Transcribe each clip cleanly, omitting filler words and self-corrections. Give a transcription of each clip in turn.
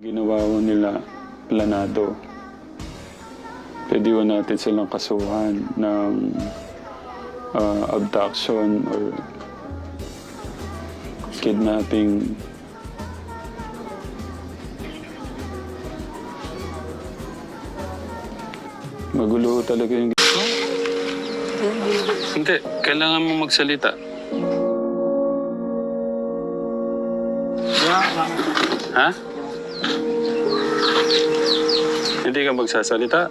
Ginawa ko nila planado. Pwede ko natin silang kasuhan ng abduction or kidnapping. Magulo talaga yung... Hindi, kailangan mo magsalita. Ha? Hindi ka magsasalita?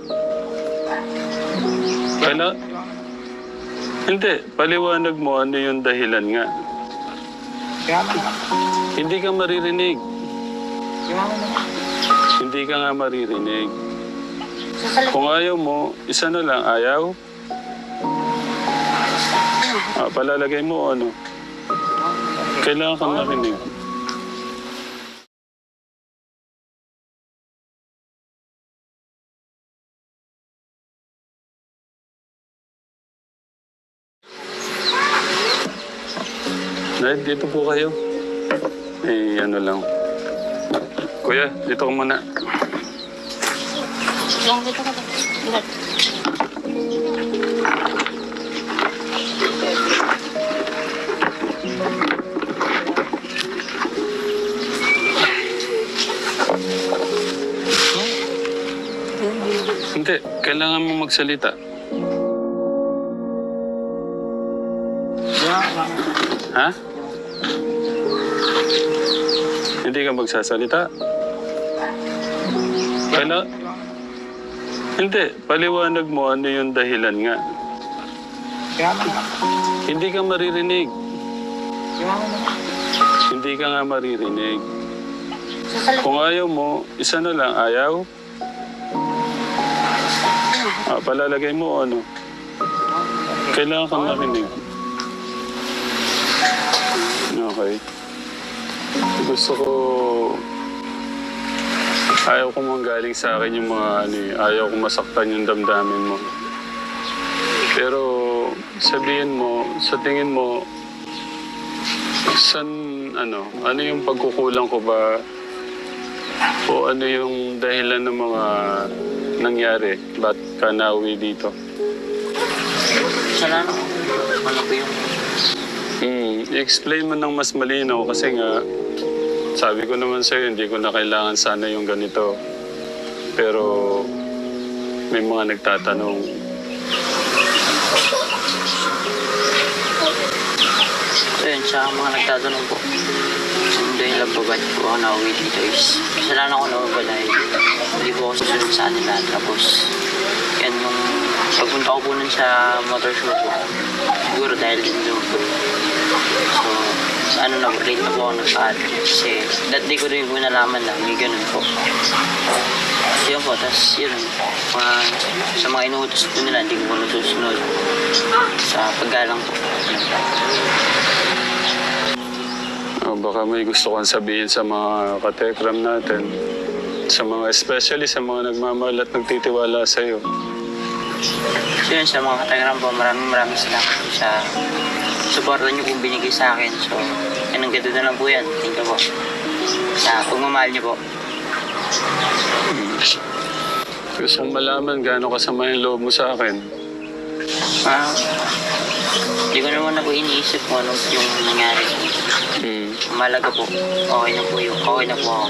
Hindi, paliwanag mo ano yung dahilan nga. Hindi ka maririnig. Hindi ka nga maririnig. Kung ayaw mo, isa na lang, ayaw? Palalagay mo ano? Kailangan kang marinig. Dahil dito po kayo. Ano lang. Kuya, dito ko muna. Lang dito ka. Hindi, kailangan mo magsalita. Ha? Hindi ka magsasalita? Hindi, paliwanag mo ano yung dahilan nga. Hindi ka maririnig. Hindi ka nga maririnig. Kung ayaw mo, isa na lang, ayaw? Palalagay mo ano? Kailangan kang marinig. Okay. Gusto ko... Ayaw ko manggaling sa akin yung mga ayaw ko masaktan yung damdamin mo. Pero sabihin mo, sa tingin mo, ano yung pagkukulang ko ba? O ano yung dahilan ng mga nangyari? Ba't ka nauwi dito? Sana ano ba yung... I-explain mo ng mas malinaw kasi nga, sabi ko naman sa'yo, hindi ko na kailangan sana yung ganito. Pero may mga nagtatanong. Ayun, sa mga nagtatanong po. Dahil lang po ba't po ako nauwi dito is kasalanan ko naman ba dahil hindi po ako susunod sa kanila. Tapos, yan yung pagpunta ko po nun sa motor show po. Siguro dahil din doon po. So, late na po ako nagpa-add. Kasi that day ko rin po nalaman na may ganun po. So yun po, tapos yun, sa mga inuutos po nila, hindi ko po nasusunod sa paggalang po. Baka may gusto kang sabihin sa mga katekram natin. Sa mga, especially sa mga nagmamahal at nagtitiwala sa'yo. So yun, sa mga katekram po, maraming salamat po sa suporta niyo kung binigay sa akin. So, anong ganda na lang po yan. Thank you po. Sa pagmamahal niyo po. Gusto kong malaman gaano kasama yung loob mo sa akin. Hindi ko naman na po iniisip kung ano yung nangyari. Malaga po. Okay na po ako.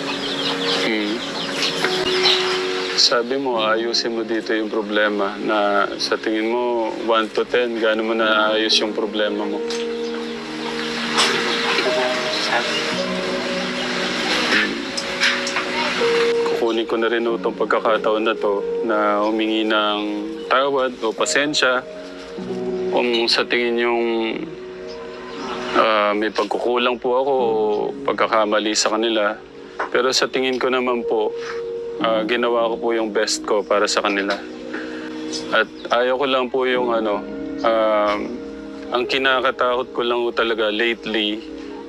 Sabi mo, ayusin mo dito yung problema na sa tingin mo, 1 to 10, gaano mo naayos yung problema mo? Hindi ko po sabi. Kukunin ko na rin itong pagkakataon na to na humingi ng tawad o pasensya kung sa tingin yung may pagkukulang po ako o pagkakamali sa kanila. Pero sa tingin ko naman po, ginawa ko po yung best ko para sa kanila. At ayaw ko lang po yung ang kinakatakot ko lang talaga lately,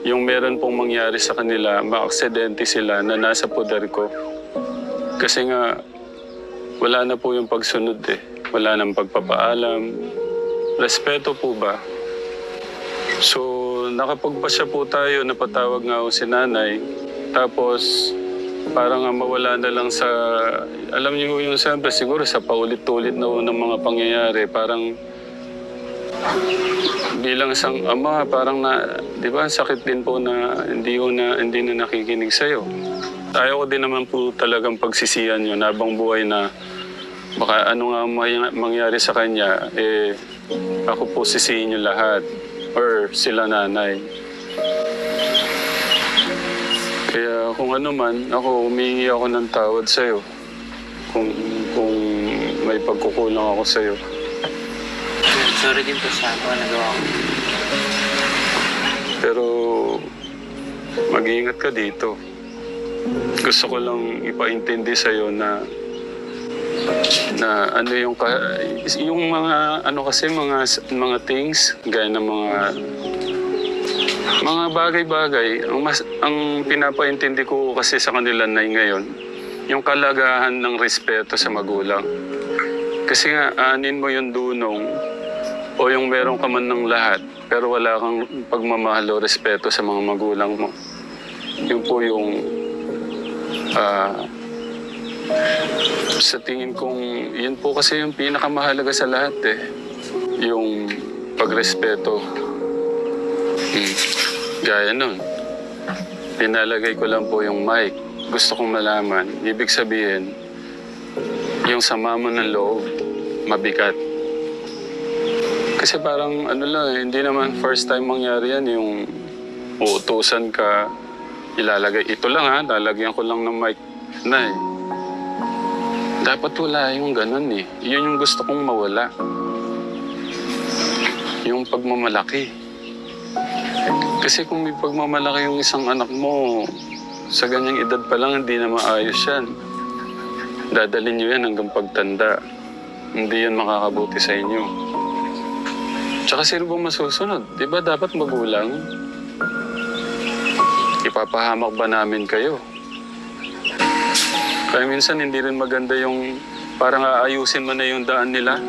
yung meron pong mangyari sa kanila, maaksidente sila na nasa poder ko. Kasi nga, wala na po yung pagsunod eh. Wala nang pagpapaalam. Respeto po ba? So, nakapagpasya po tayo, napatawag nga ako si nanay. Tapos, parang mawala na lang sa, alam niyo yung siyempre siguro sa paulit-ulit na ng mga pangyayari, parang bilang isang ama, parang na, di ba, sakit din po na hindi na nakikinig sa'yo. Ayaw ko din naman po talagang pagsisihan yun habang buhay na baka ano nga mangyari sa kanya, eh, ako po sisihin niyo lahat or sila nanay. Kaya kung ano man, ako humingi ako ng tawad sa'yo. Kung may pagkukulang ako sa'yo. Sorry din po sa ako nagawa ko. Pero mag-iingat ka dito. Gusto ko lang ipaintindi sa'yo na ano yung mga ano kasi mga things gaya ng mga bagay-bagay ang pinapaintindi ko kasi sa kanila na ngayon yung kalagahan ng respeto sa magulang. Kasi nga anin mo yung dunong o yung meron ka man ng lahat pero wala kang pagmamahal o respeto sa mga magulang mo. Yun po yung sa tingin kong yun po kasi yung pinakamahalaga sa lahat eh. Yung pagrespeto. Gaya nun. Pinalagay ko lang po yung mic. Gusto kong malaman. Ibig sabihin, yung sama mo ng loob, mabigat. Kasi parang ano lang, hindi naman first time mangyari yan. Yung uutusan ka, ilalagay. Ito lang ha, lalagyan ko lang ng mic. Nay, dapat wala yung ganun eh. Yun yung gusto kong mawala. Yung pagmamalaki. Kasi kung may pagmamalaki yung isang anak mo, sa ganyang edad pa lang, hindi na maayos yan. Dadalhin nyo yan hanggang pagtanda. Hindi yan makakabuti sa inyo. Tsaka sino bang masusunod? Diba dapat magulang? Ipapahamak ba namin kayo? Kaya minsan hindi rin maganda yung parang aayusin mo na yung daan nila.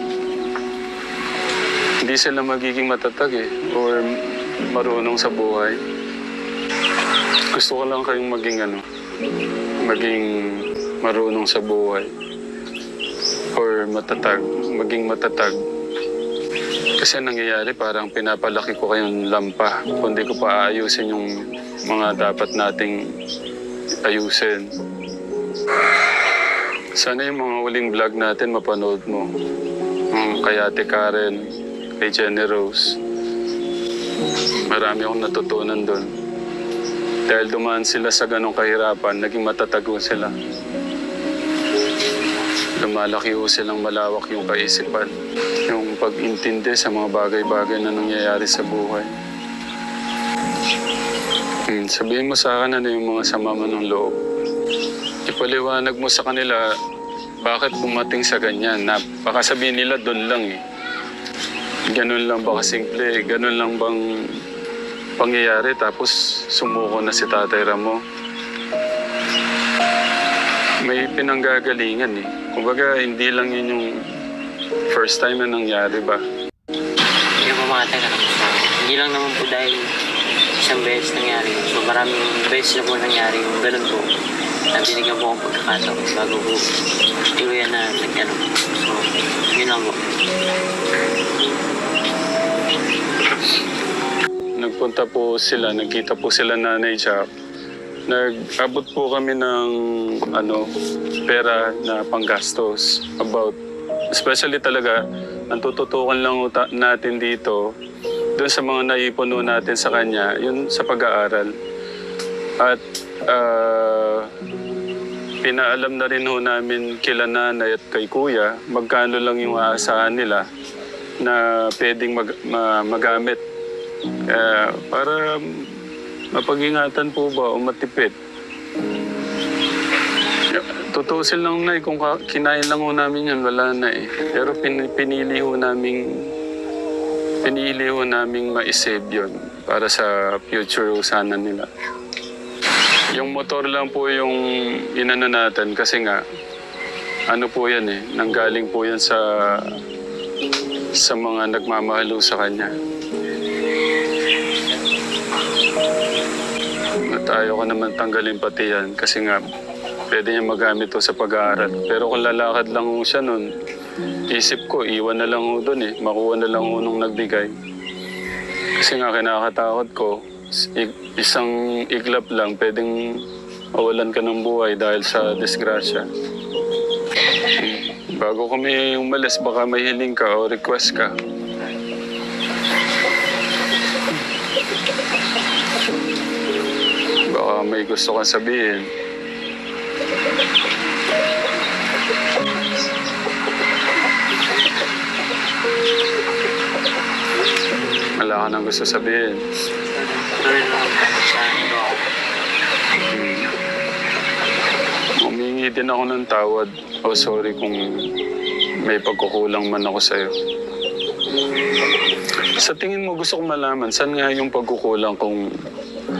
Hindi sila magiging matatag eh. Or marunong sa buhay. Gusto ko lang kayong maging marunong sa buhay. Or maging matatag. Kasi nangyayari parang pinapalaki ko kayong lampa. Kundi ko pa aayusin yung mga dapat nating ayusin. Sana yung mga huling vlog natin mapanood mo. Kay Ate Karen, kay Jenny Rose. Marami akong natutunan doon. Dahil dumaan sila sa ganong kahirapan, naging matatago sila. Lumalaki ho silang malawak yung kaisipan. Yung pag-intindi sa mga bagay-bagay na nangyayari sa buhay. Sabihin mo sa akin ano yung mga sama mo ng loob. Ipaliwanag mo sa kanila bakit bumating sa ganyan. Baka sabihin nila doon lang eh. Ganun lang ba kasimple? Ganun lang bang pangyayari tapos sumuko na si Tatay Ramo? May pinanggagalingan eh. Kumbaga hindi lang yun yung first time na nangyari ba? Hindi po mga taga. Hindi lang naman po dahil isang beses nangyari. So maraming beses na po nangyari yung ganun po. Nabinigyan po akong pagkakataon bago po tuluyan na nagtanong. So, yun lang po. Nagpunta po sila, nagkita po sila Nanay Jack. Nag-abot po kami ng pera na panggastos. Especially talaga, ang tututukan lang natin dito, doon sa mga naipon natin sa kanya, yun sa pag-aaral. At pinaalam na rin ho namin kila nanay at kay kuya magkano lang yung aasahan nila na pwedeng magamit. Para mapag-ingatan po ba o matipid. Tutusin lang na kung kinain lang ho namin yan, wala na eh. Pero pinili ho namin ma-save yun para sa future sana nila. Yung motor lang po yung inano natin kasi nga, ano po yan eh, nanggaling po yan sa mga nagmamahalo sa kanya. At ayaw ko naman tanggalin pati yan kasi nga, pwede niya magamit to sa pag-aaral. Pero kung lalakad lang ho siya nun, isip ko, iwan na lang ho dun eh. Makuha na lang ho nung nagbigay. Kasi nga kinakatakot ko, isang iglap lang, pwedeng mawalan ka ng buhay dahil sa disgrasya. Bago kami umalis, baka may hiling ka o request ka. Baka may gusto kang sabihin. Wala ka nang gusto sabihin. Tuloy lang sa ano ako. Humingi din ako ng tawad. Oh, sorry kung may pagkukulang man ako sa'yo. Sa tingin mo, gusto kong malaman, saan nga yung pagkukulang kung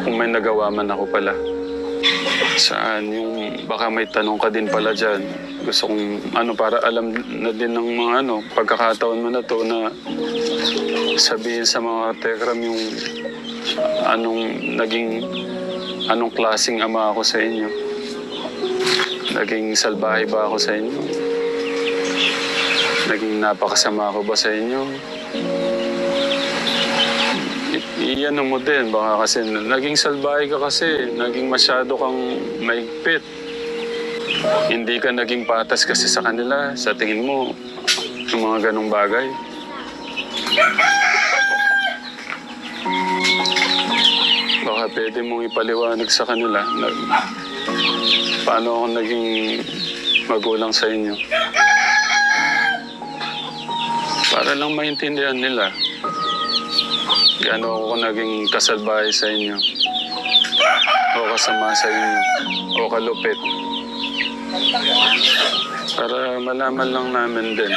may nagawa man ako pala? Saan? Yung baka may tanong ka din pala dyan. Gusto kong, para alam na din ng mga pagkakataon mo na to na sabihin sa mga Tekram yung anong klaseng ama ako sa inyo. Naging salbahe ba ako sa inyo? Naging napakasama ako ba sa inyo? Iyan mo din, baka kasi naging salbahe ka kasi, naging masyado kang maigpit. Hindi ka naging patas kasi sa kanila, sa tingin mo, yung mga ganong bagay. Baka pwede mong ipaliwanag sa kanila na paano ako naging magulang sa inyo. Para lang maintindihan nila. Gaano ako naging kasalbahe sa inyo. O kasama sa inyo. O kalupit. Para malaman lang namin din.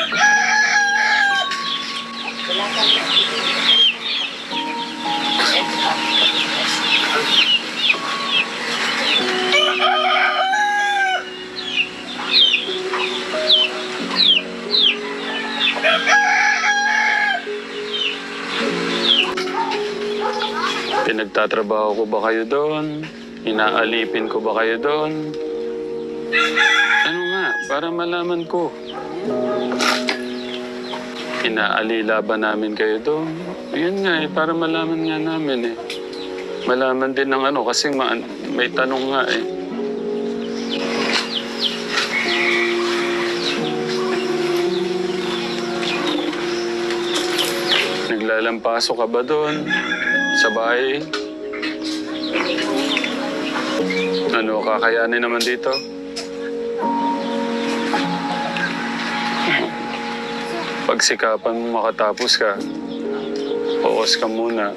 Pinagtatrabaho ko ba kayo doon? Inaalipin ko ba kayo doon? Ano nga, para malaman ko. Inaalila ba namin kayo doon? Yun nga para malaman nga namin Malaman din ng kasi may tanong nga Naglalampaso ka ba doon? Sa bahay? Kakayanin naman dito? Pagsikapan mo makatapos ka. Focus ka muna.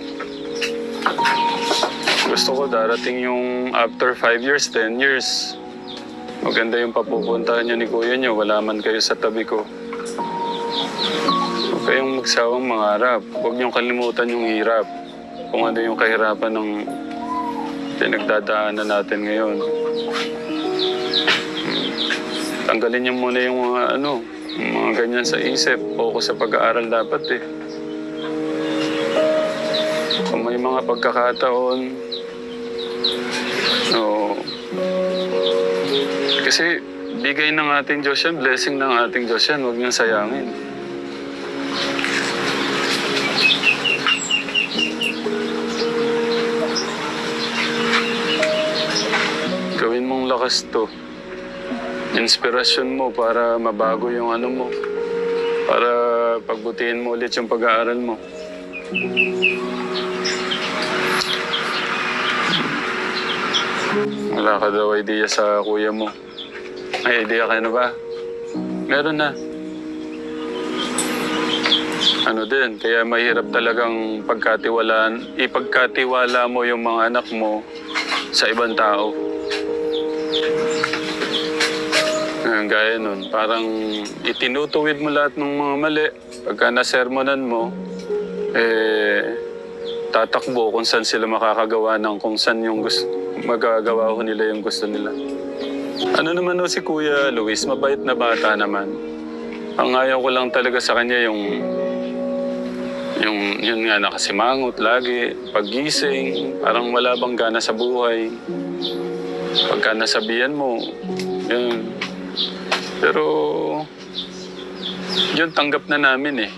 Gusto ko darating yung after 5 years, 10 years. Maganda yung papupuntahan niyo ni kuya niyo. Wala man kayo sa tabi ko. Huwag kayong magsawang mangarap. Huwag niyong kalimutan yung hirap. Kung ano yung kahirapan ng pinagdadaanan natin ngayon. Tanggalin niyo muna yung mga ganyan sa isip. Focus sa pag-aaral dapat Kung may mga pagkakataon, kasi bigay ng ating Diyos yan, blessing ng ating Diyos yan, huwag niyong sayangin. Gawin mong lakas to. Inspirasyon mo para mabago yung mo. Para pagbutihin mo ulit yung pag-aaral mo. Wala ka daw idea sa kuya mo. May idea ka na ba? Meron na. Din, kaya mahirap talagang ipagkatiwala mo yung mga anak mo sa ibang tao. Gaya nun, parang itinutuwid mo lahat ng mga mali. Pagka nasermonan mo, tatakbo kung saan sila makakagawa ng kung saan yung magagawa ko nila yung gusto nila. Ano naman si Kuya Luis, mabait na bata naman. Ang ayaw ko lang talaga sa kanya yun nga nakasimangot lagi, paggising, parang wala bang gana sa buhay. Pagka nasabihan mo, yun. Pero, yun tanggap na namin eh.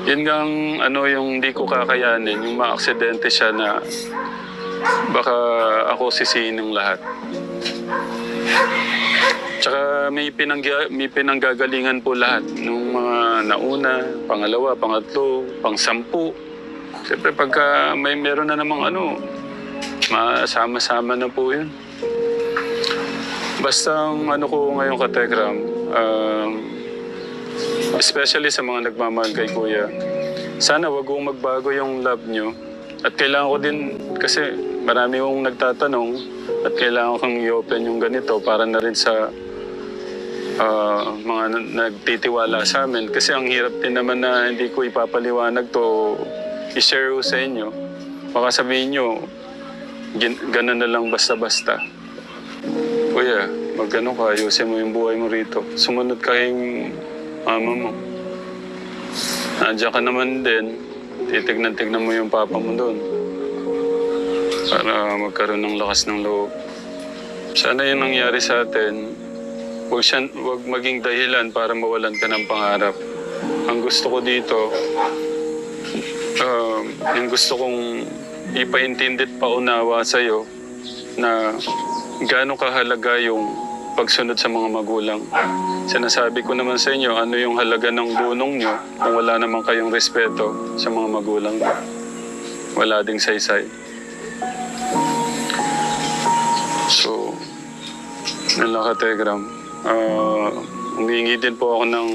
Yun ngang ano yung hindi ko kakayanin, yung maaksidente siya na baka ako sisihin ng lahat. Tsaka may pinanggagalingan po lahat. Nung mga nauna, pangalawa, pangatlo, pang-sampu. Siyempre pagka meron na namang ano, masama-sama na po yun. Basta ang ano ko ngayon kategram, especially sa mga nagmamahal kay Kuya, sana wag kong magbago yung love nyo. At kailangan ko din, kasi marami kong nagtatanong, at kailangan kong i-open yung ganito para na rin sa mga nagtitiwala sa amin. Kasi ang hirap din naman na hindi ko ipapaliwanag to, i-share ko sa inyo. Baka sabihin nyo, ganun na lang basta-basta. Kuya, magano ka, ayusin mo yung buhay mo rito. Sumunod ka yung mama mo. Nandiyan ka naman din, titignan-tignan mo yung papa mo doon. Para magkaroon ng lakas ng loob. Sana yung nangyari sa atin, huwag maging dahilan para mawalan ka ng pangarap. Ang gusto ko dito, yung gusto kong ipaintindi at paunawa sa'yo na gaano kahalaga yung pagsunod sa mga magulang. Sinasabi ko naman sa inyo, ano yung halaga ng bunong nyo kung wala naman kayong respeto sa mga magulang nyo. Wala ding saysay. So, yun lang kategram. Humingi din po ako ng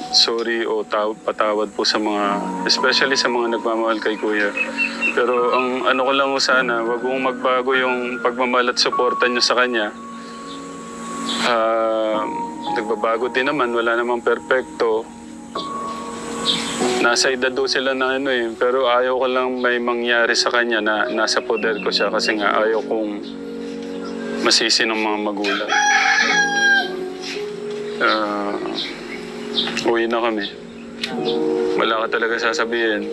sorry o patawad po sa mga, especially sa mga nagmamahal kay Kuya. Pero ang ano ko lang po sana, wag mong magbago yung pagmamahal at suporta nyo sa kanya. Nagbabago din naman, wala namang perpekto. Nasa edad do sila na ano eh, pero ayaw ko lang may mangyari sa kanya na nasa poder ko siya kasi nga ayaw kong masisi ng mga magulang. Uwi na kami. Wala ka talaga sasabihin.